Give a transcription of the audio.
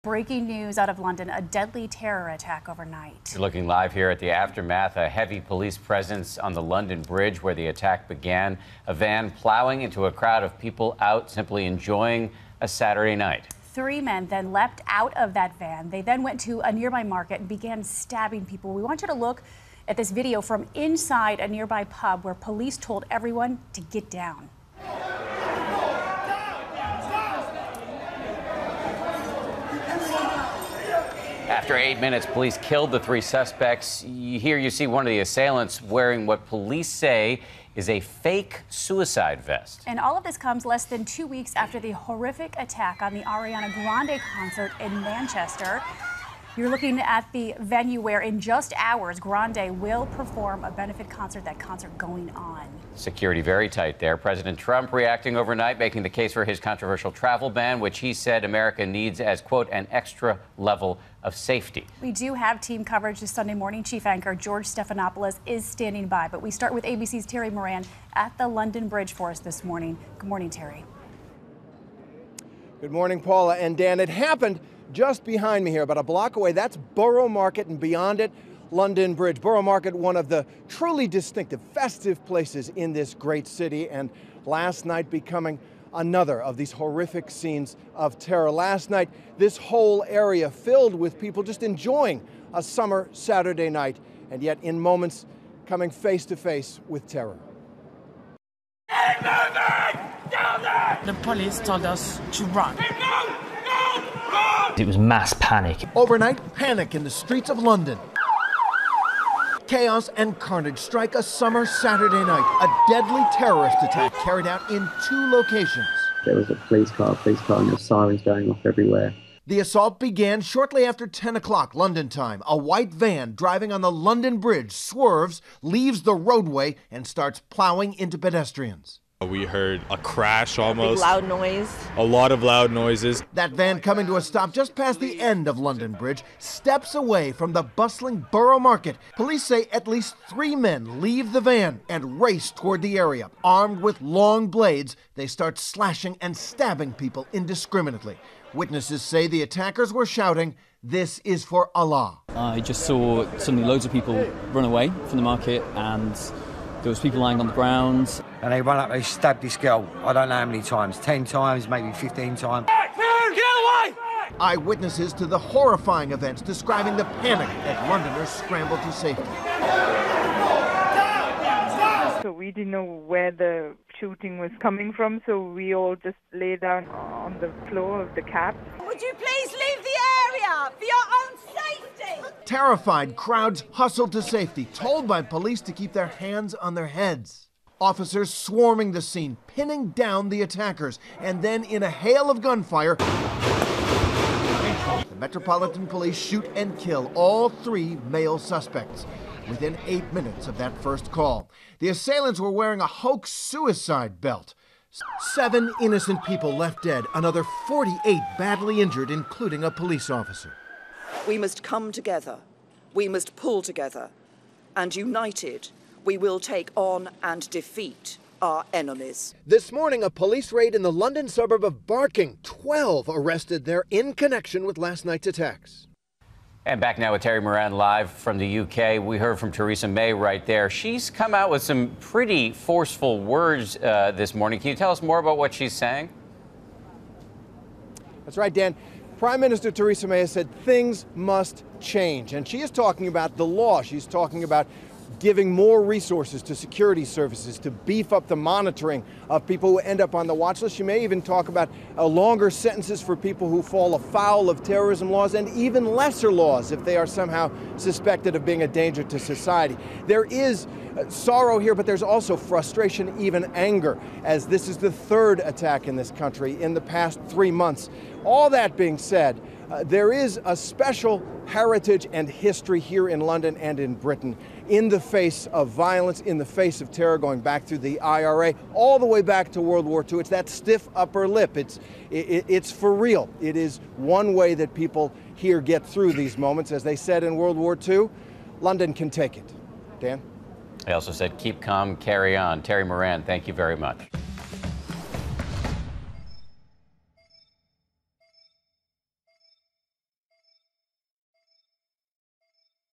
Breaking news out of London, a deadly terror attack overnight. You're looking live here at the aftermath, a heavy police presence on the London Bridge where the attack began. A van plowing into a crowd of people out simply enjoying a Saturday night. 3 men then leapt out of that van. They then went to a nearby market and began stabbing people. We want you to look at this video from inside a nearby pub where police told everyone to get down. After 8 minutes, police killed the 3 suspects. Here you see one of the assailants wearing what police say is a fake suicide vest. And all of this comes less than 2 weeks after the horrific attack on the Ariana Grande concert in Manchester. You're looking at the venue where in just hours, Grande will perform a benefit concert, that concert going on. Security very tight there. President Trump reacting overnight, making the case for his controversial travel ban, which he said America needs as, quote, an extra level of safety. We do have team coverage this Sunday morning. Chief anchor George Stephanopoulos is standing by. But we start with ABC's Terry Moran at the London Bridge for us this morning. Good morning, Terry. Good morning, Paula and Dan. It happened just behind me here, about a block away. That's Borough Market, and beyond it, London Bridge. Borough Market, one of the truly distinctive, festive places in this great city, and last night becoming another of these horrific scenes of terror. Last night, this whole area filled with people just enjoying a summer Saturday night, and yet in moments coming face to face with terror. The police told us to run. It was mass panic. Overnight panic in the streets of London. Chaos and carnage strike a summer Saturday night. A deadly terrorist attack carried out in 2 locations. There was a police car, and there were sirens going off everywhere. The assault began shortly after 10 o'clock London time. A white van driving on the London Bridge swerves, leaves the roadway, and starts plowing into pedestrians. We heard a crash almost. Big loud noise. A lot of loud noises. That van coming to a stop just past the end of London Bridge, steps away from the bustling Borough Market. Police say at least 3 men leave the van and race toward the area. Armed with long blades, they start slashing and stabbing people indiscriminately. Witnesses say the attackers were shouting, "This is for Allah." I just saw suddenly loads of people run away from the market, and there was people lying on the ground. And they run up, they stabbed this girl, I don't know how many times, 10 times, maybe 15 times. Eyewitnesses to the horrifying events describing the panic as Londoners scrambled to safety. So we didn't know where the shooting was coming from, so we all just lay down on the floor of the cab. Would you please leave the area for your own safety? Terrified crowds hustled to safety, told by police to keep their hands on their heads. Officers swarming the scene, pinning down the attackers, and then in a hail of gunfire, the Metropolitan Police shoot and kill all 3 male suspects within 8 minutes of that first call. The assailants were wearing a hoax suicide belt. 7 innocent people left dead, another 48 badly injured, including a police officer. We must come together. We must pull together. And united, we will take on and defeat our enemies. This morning, a police raid in the London suburb of Barking. 12 arrested there in connection with last night's attacks. And back now with Terry Moran live from the UK. We heard from Theresa May right there. She's come out with some pretty forceful words this morning. Can you tell us more about what she's saying? That's right, Dan. Prime Minister Theresa May has said things must change. And she is talking about the law. She's talking about giving more resources to security services to beef up the monitoring of people who end up on the watch list. She may even talk about longer sentences for people who fall afoul of terrorism laws, and even lesser laws if they are somehow suspected of being a danger to society. There is sorrow here, but there's also frustration, even anger, as this is the 3rd attack in this country in the past 3 months. All that being said, there is a special heritage and history here in London and in Britain in the face of violence, in the face of terror, going back through the IRA, all the way back to World War II. It's that stiff upper lip. It's for real. It is one way that people here get through these moments. As they said in World War II, London can take it. Dan? They also said, keep calm, carry on. Terry Moran, thank you very much.